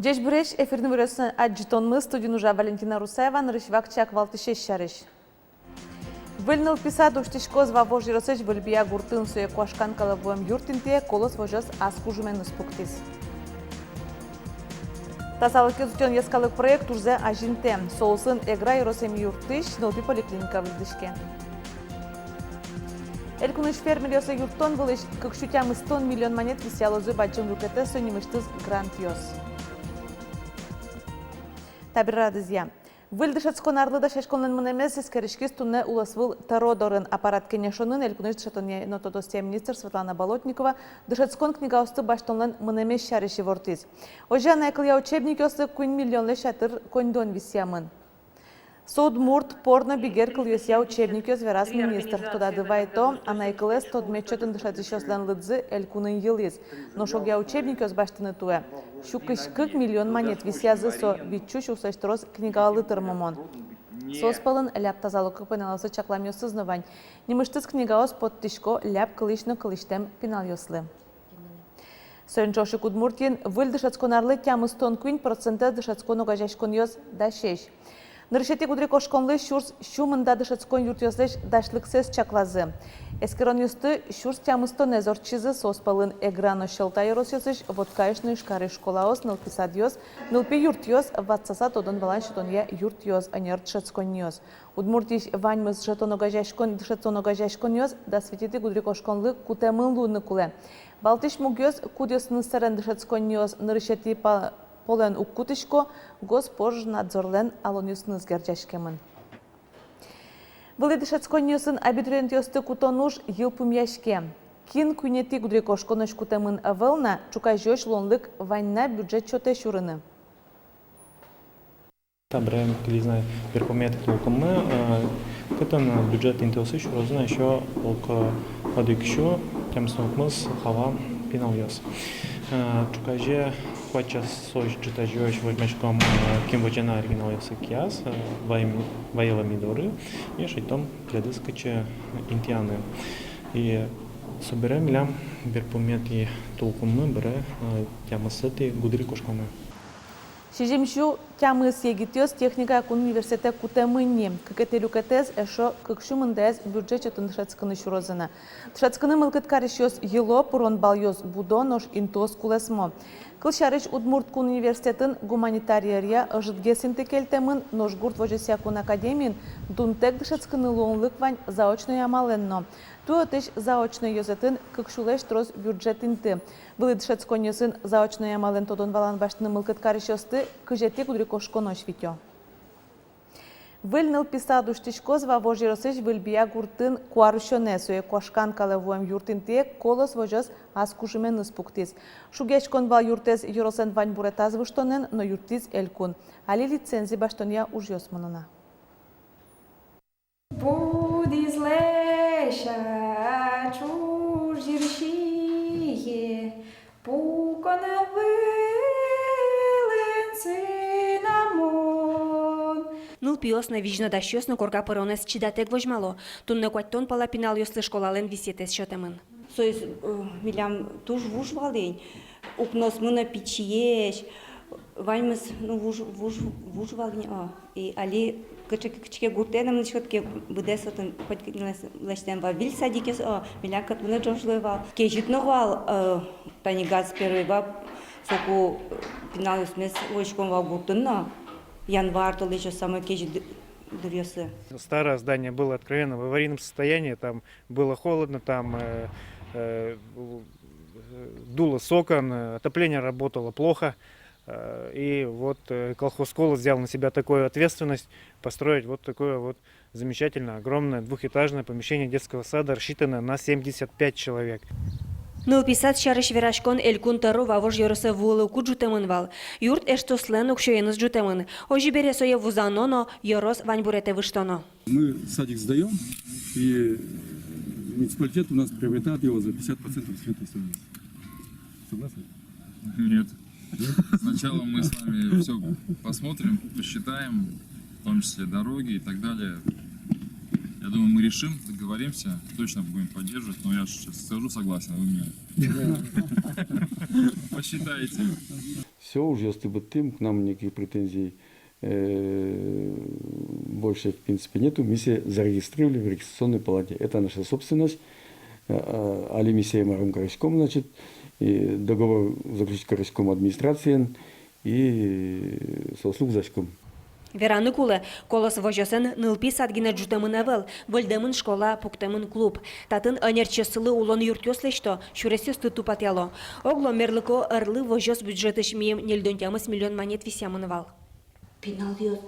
Деш бреш эфирный выросны аджитонмы студию нужа Валентина Русаева нарышвак чак валтышеш шарыш. Выльныл писа душтишкоз вавож жиросыч выльбия гуртын суе куашкан калавуем юртинте колос вожос аскужумен успуктис. Тазалыки зутен ескалык проект урзе ажинте. Соусын эгра иросем юртыш нолпи поликлиника вылдышке. Элькуныш фермер йосы юртон вылыш кыкшутям 100 миллион монет висялозы баджым рукете сонимыштыз грант йос. Табирра дызья. Выльдышацкон арлыда шешконлен мынемез искеришкиз тунне уласвыл тародорын аппарат кенешонын элькуныш дышатоне нотодостия министр Светлана Болотникова дышацкон книга осты баштонлен мынемез шариши вортиз. Ожана экылья учебник осы куин миллионле шатыр кондон висямын. Судмурт порно бигер кыл йосья учебник йос верас министр. Туда дывайто, а на экылес тод мечетын дышатышослен лыдзы элькунын йылиз. Но шогя учебник йос баштыны туэ. Шукышкык миллион монет висязы со витчуш усаштырос книга лытыр момон. Соспалын ляп тазалыкы пеналосы чаклам йосызнывань. Немыштыз книга ос подтышко ляп кылышно кылыштем пенал йослы. Сойнчоши кудмуртин выль дышацконарлы тямыстон куин проценты дышацкону гажашкон йос да шеш. Нырышети кудри кошконлы шурс шумында дышацкон юрт йослеш дашлыксез чаклазы. Эскерон юсты шурс тямыстон эзорчизы соспалын эграно шелта йорос йосыш водкаешны шкары школаос нылписад йос, нылпи юрт йос ватсаса тодон балан шитонья юрт йос анер дышацкон йос. Удмуртиш ваньмыз жетоно гажашкон дышацоно гажашкон йос да светити кудри кошконлы кутемын луны куле. Балтиш мугёс кудёсны сарен дышацкон йос нырышети полен уккутышко госпожнадзорлен алонюсныз герчашкемын. Вылы дышацкон йосын абитуриент йосты кутонуш йылпым яшке. Кин күнети гудри кошконыш кутемын авылна чукай жош лонлык ваньна бюджет чоте шурыны. Табрем клизна перпомет толкомы, кытын бюджет интелсыш розына еще олка адыкшо тем снукмыз хава пинал йос. Чукаже хоча сож читажош возьмешком кем вожена оригинал йосы кияс ваела мидоры и шейтом глядыскаче интианы. И соберем лям перпомет и толкомы бре тямасыты гудри кошкомы. Шижимшу тямыс егитёс техника университета кутемынне. Кыкетелюкетез эшо кыкшумындез бюджет чотын дышацкыны шурозына. Дышацкыны мылкыт каришёс ело пурон балйос будо нош интос кулесмо. Кылшарыш Удмурткун университетін гуманитариярия ыжытгесінті келтемін ношгурт вожесякун академиин дунтек дышацкыны луынлык вань заочно ямаленно. Туотыш заочно йозетін кыкшулеш трос бюджетинты. Вылы дышацкон йосын заочно ямален тодон валан баштыны мылкыт каришёсты кыжети кудри кошконош витё. Выльныл писа душтишкоз вавож йоросыш выльбия гуртын куарышоне суе куашкан калавуем юртинте колос вожос аскужумен испуктиз. Шугешкон вал юртез йоросен вань буретаз выштонен, но юртиз элькун. Али лицензи баштония уж йосманына. Будiz leșa ciurjirșie, puconă vâlânținamon. Нул пиосна вижна да щёсна корга паронес чидатек вожмало. Тунне куаттон пала пинал йослы школален висетес шотемын. Соис милям туж вуж валень, упнос мына пичиеш, ваймыс ну вуж валень, и али кычке гуртенам нишкотке будесотын хоть лештен ва вил садикес, миля кат мына жожлывал. Кежитно вал тани газ первый ва соку пинал йосмес войшком ва гуртынна. Январь то еще самое кежит дурьёсы. Старое здание было откровенно в аварийном состоянии, там было холодно, там дуло с окон, отопление работало плохо. И вот колхоз «Колос» взял на себя такую ответственность построить вот такое вот замечательное, огромное двухэтажное помещение детского сада, рассчитанное на 75 человек. Нылписат шарыш верашкон элькун тару вавож йоросы вулы куджутемын вал. Юрт эштослен укшоеныз джутемын. Ожи бере сое вузаноно, йорос вань бурете выштоно. Мы садик сдаем, и муниципалитет у нас приобретает его за 50% светлой стоимости. Согласны? Нет. Сначала мы с вами все посмотрим, посчитаем, в том числе дороги и так далее. Я думаю, мы решим, договоримся, точно будем поддерживать, но я сейчас скажу согласен, вы меня посчитаете. Все, уже остыбыттым, к нам никаких претензий больше, в принципе, нету. Мы все зарегистрировали в регистрационной палате. Это наша собственность. Али миссия марум корочком, значит, и договор заключить корочком администрации и сослуг зачком. Вераны кулы, колос вожосын нылпи садгина джутамын авел, вольдамын школа, пуктамын клуб. Татын анерчесылы улон юртёслышто, шуресёс тупатяло. Огло мерлыко ырлы вожос бюджетыш мием нельдонтямыс миллион монет висямын вал. Пенал ёс,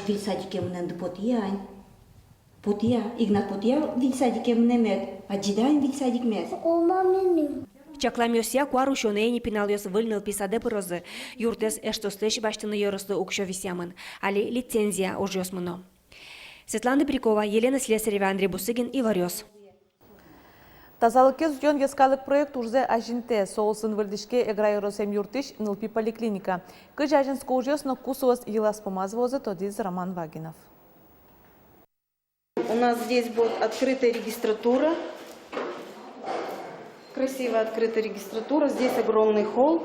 вил садике мнен потиян. Потия, Игнат потия вил садике мнемет, а джидаин вил садик мес. Чакламёсия куару шонейни пиналёс выльныл писаде пырозы. Юртес эштослеш баштыны йорысты укшо висямын. Али лицензия ожёсмыно. Светлана Прикова, Елена Слесарева, Андрей Бусыгин, Иварёс. Тазалыкке зүйен ескалық проект урзе ажинте соусын вылдышке эграйоросем юртыш нылпи поликлиника. Кыж ажинско ужёсно кусуос елас помазвозы тодиз Роман Вагинов. У нас здесь будет открытая регистратура. Красиво открытая регистратура. Здесь огромный холл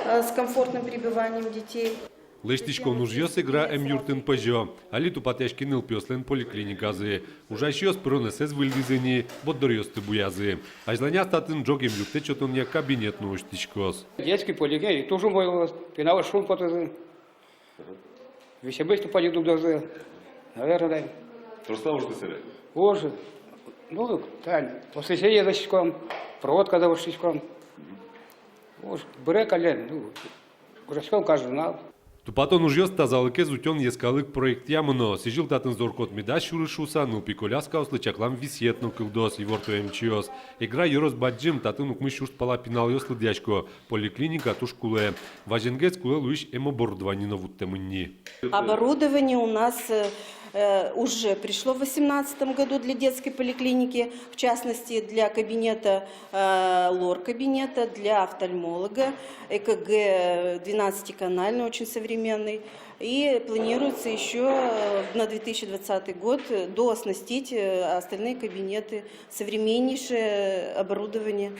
с комфортным пребыванием детей. Лештичко нужьёс игра юртын пыжо, али тупатяшки нылпёслен поликлиниказы. Ужащёс пронесес выльвизени, боддорёсты буязы. Ажланя статын джогем юрте чотонья кабинет нуштичкос. Детский поликлиник, тоже мой пинал шум потом. Вещебысту полиду дозы. Наверное. Просто уже ты Боже. Ну, тань. После сея за щичком, проводка за щичком. Боже, брек олен, ну, уже все каждый знал. Тупато нужьёс тазалыке зутён ескалык проект ямыно. Сижил татын зоркот меда шурышуса, нылпи коляска услычаклам висетну кылдос, иворту эмчиос. Игра йорос баджим, татын укмы шурт пала пинал ёс лыдячко. Поликлиника тушкуле. Важенгец куле луиш эмобордванина вуттемынни. Оборудование у нас уже пришло в 2018 году для детской поликлиники, в частности для кабинета, лор-кабинета, для офтальмолога, ЭКГ 12-канальный, очень современный. И планируется еще на 2020 год дооснастить остальные кабинеты, современнейшее оборудование.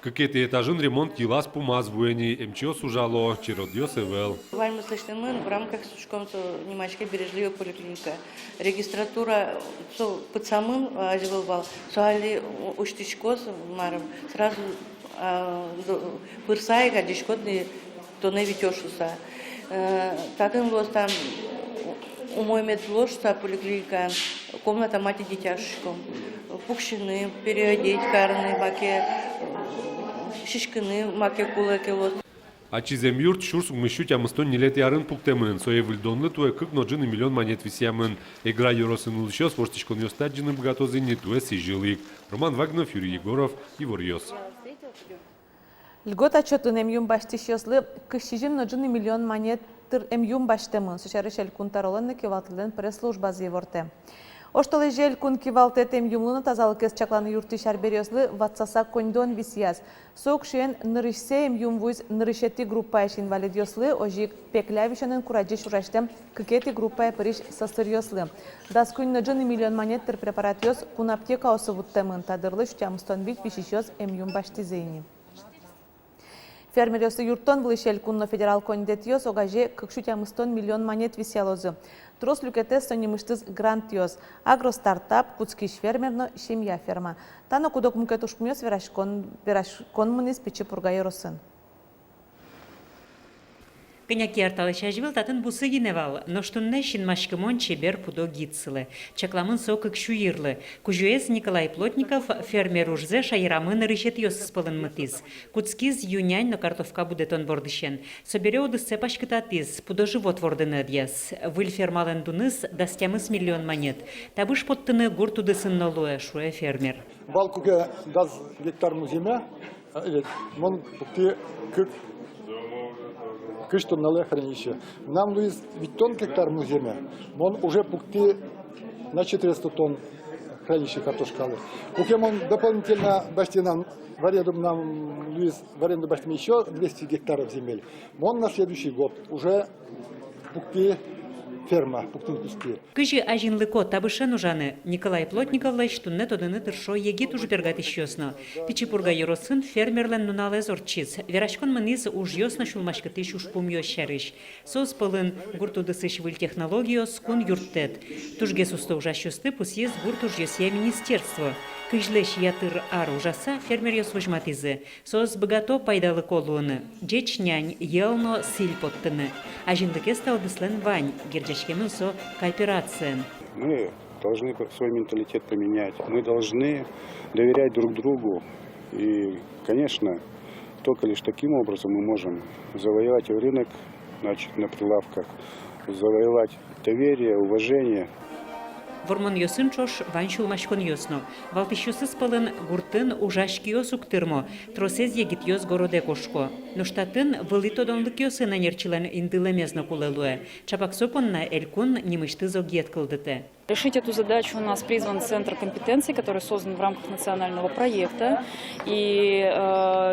Какие-то этажин ремонт елас помазвуени, МЧО сужало, чиродьёс эвел. Вальмы слышны мы в рамках сучком немачка бережливая поликлиника. Регистратура под самым аживал, суали уштичко маром сразу пырсай гадичкотный то не витёшуса. Так им было там у мой медложца поликлиника комната мати дитяшком. Пукшины, переодеть карные баки. Шишкины, маке кулакелос. А чизем юрт шурс умыщу тямыстон нелет ярын пуктемын. Сое выльдонлы туе кык ноджины миллион монет висямын. Игра юросын улщос, вортичкон ёстаджины богатозыни туе сижилик. Роман Вагнов, Юрий Егоров, Иварёс. Льгот отчетын эмюм баштишёслы кышижин ноджины миллион монет тыр эмюм баштемын. Сушарышель кунтаролынны кевалтылын пресс-служба зеворте. Оштолы жел кун кивалтетем юмлуны тазалыкес чакланы юрты шарберёслы ватсаса кондон висияз. Соқ шуен нырышсеем юмвуз нырышети группаеш инвалидёслы ожик пеклявишенын кураджи шураштем кыкети группая париж састырёслы. Даскун наджыны миллион монет тыр препарат ёс кун аптека осывуттемын тадырлы шутямстон бит вишишёс эм юм баштизейни. Фермерёсы юрттон вылышел кунно федерал кондетиос огаже кыкшутямыстон миллион монет висялозы. Трос люкетес сонимыштыз грантиос. Агростартап, куцкиш фермерно, семья ферма. Тано кудок мукетуш мёс верашкон мынис печи пургайоросын. Кыняки арталыша жбил татын бусы гиневал, но что нещин машкамон чебер пудо гитсылы. Чакламын сокык шуирлы. Кужуэс Николай Плотников фермер ужзе шайрамын рышет ёс спылын мытыз. Куцкиз юнянь но картовка будет он бордышен. Собере удысце пашкытатыз, пудо живот вордыны дьяс. Выль фермален дуныз дастямыз миллион монет. Табыш подтыны гурт удысын нолуэ шуэ фермер. Балкуге даз гектар муземе, мон пукти кык кыш тонналы хранилище. Нам Луис Виттон гектар муземе, он уже пукти на 400 тонн хранилище картошкалы. Пукемон дополнительно баштинам в аренду нам Луис в аренду баштим еще 200 гектаров земель. Он на следующий год уже пукти ферма пуктын куски. Кыжи ажинлыко табышен ужаны Николай Плотниковлач тунне тодыны тыршо еги туж пергат ищёсно. Пичипурга еросын фермерлен нуналез орчиц. Верашкон мыниз уж ёсно шулмашкатыш уж пумьё щарыш. Сос пылын гуртудысыш выль технологиос кун юрттет. Тужге сусто ужащёсты пусьез гуртуж ёсья министерство. Кыжлеш ятыр ар ужаса фермер ёс вожматизы. Сос богато пайдалы колуны. Джеч нянь елно силь поттыны. Ажинлыке стал дыслен вань. Герджачкемын со кооперациен. Мы должны свой менталитет поменять. Мы должны доверять друг другу. И, конечно, только лишь таким образом мы можем завоевать рынок, значит, на прилавках, завоевать доверие, уважение. Вормон йосын чош вань шулмашкон йосно. Валтышёсыз пылын гуртын ужашкиос уктырмо. Тросез егит йос городе кошко. Но штатын вылитодонлык йосын анерчилен индылемезно кулелуе. Чапаксопонна элькун немышты зогет кылдыте. Решить эту задачу у нас призван Центр компетенций, который создан в рамках национального проекта, и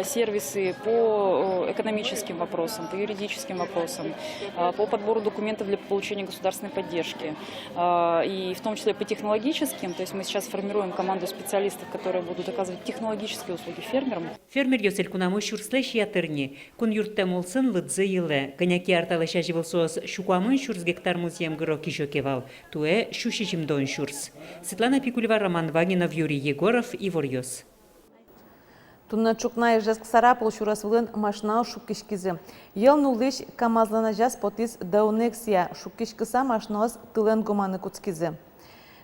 сервисы по экономическим вопросам, по юридическим вопросам, по подбору документов для получения государственной поддержки, и в том числе по технологическим. То есть мы сейчас формируем команду специалистов, которые будут оказывать технологические услуги фермерам. Фермер йосель кунаму шурслеш ятырни. Кун юртте молсын лыдзы йылы. Коняки арталыша живылсоз шукуамын шурс гектар музеем гыро кишокевал. Туэ Шимдон Шурс. Светлана Пикулева, Роман Вагинов, Юрий Егоров, Ивор Йос. Тунна чукна ежеск сарапыл шурасвылын машинал шуккишкизи. Ел нулыш камазлана жас потис даунексия шуккишкиса машиналас тылен гуманы куцкизи.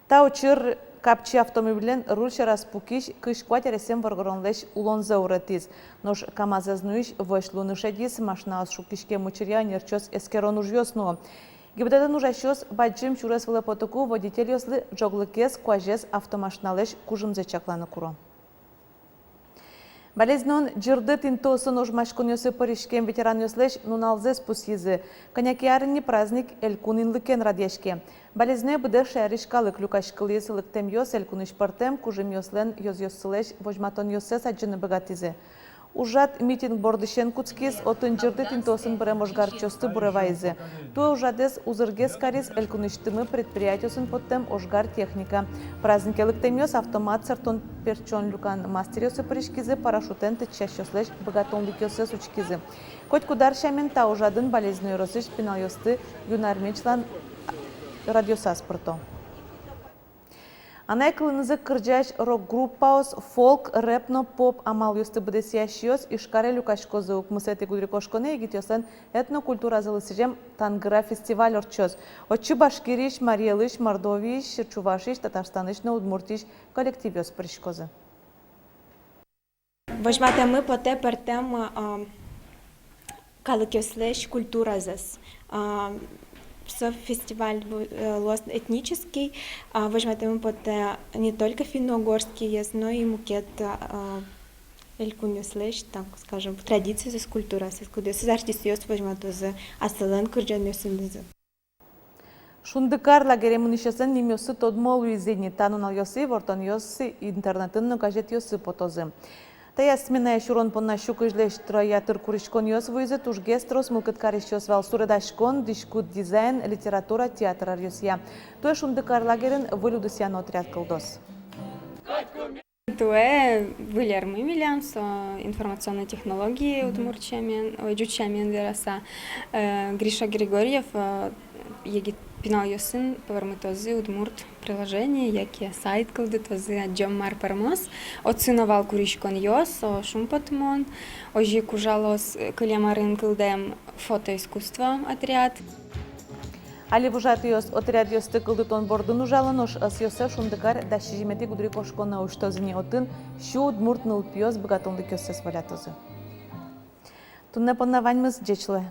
Тау чыр капчи автомобилен рульша распукиш кыш кватересем варгоронлеш улонза уратиз. Нош камазазнуиш вышлунышадис машиналас шуккишке мучеря нерчос эскерон ужьосну. Гибдатан ужащос баджим чурас потоку водитель ёслы жоглыкес куажес автомашиналеш кужымзе чакланы куро. Болезнен жирды тинтосын ожмашкон ёсы паришкен ветеран ёслеш нуналзес пусьезы. Конякиарни праздник элькунинлыкен радешке. Болезне быды шәришкалык люкашкылы лыктем ёс элькуныш партем кужым ёслен ёз ёссылеш вожматон ёсес аджыны богатизе. Ужат митинг бордышен куцкис отын жирды тинтосын бірем ожгарчосты буревайзы. Туе ужадес узыргес карис элькуныштымы предприятиосын поттем ожгар техника. Праздникелыктем ёс автомат сартон перчон люкан мастерёсы паришкизы парашютен тычащослеш богатонлык ёсес учкизы. Хоть кудар шамен та ужадын болезнью росыш пинал ёсты юнармечлан радиосаспорто. Анай кылынызы кыржаш рок-группаос, фолк, рэпно, поп, амал ёсты быдесиящиос, ишкаре люкашкозы укмысети гудрикошконе егитёсан этнокультура зылысыжем тангыра фестиваль орчоз. Отчы Башкириш, Мариелыш, Мордовиш, Чувашиш, Татарстаныш, Удмуртиш коллективёс пришкозы. Вожматамы поте партем калыкёслеш культуразас. Фестиваль этнический, возьмем под не только финно-угорский язык, но и мукет элькунюслеш, так скажем, традиции с культурой, с культурой, с артистиос возьмем тоже асалан курджанюсындызы. Шундыкар лагерем нишесен немёсы тодмол уизени танунал ёсы, вортон ёсы интернетын газет ёсы потозы. Тая смена шурон понна шукыжлеш троятыр куришкон ёс вуйзы тужгестрос мылкыткариш ёс вал суредашкон, дишкут дизайн, литература, театр ёсья. Туе шундыкар лагерен вылюдысян отряд кылдос. Туе вылермы милям со информационной технологии удмуртчамен, жучамен вераса. Гриша Григорьев егит пинал ёсын павармытозы удмурт приложение, яке сайт кылды тозы аджом мар пармос. Оцинавал куришкон ёс, о шумпотмон, ожи кужалос кылямарын кылдем фотоискусство отряд. Али вужат ёс отряд ёсты кылдытон бордын ужалынош ас ёсе шундыкар да шижимети гудрикошкона уштозыне отын шу удмурт нылпиёс богатонлык ёсес валятозы. Тунне понна ваньмыз джечлы.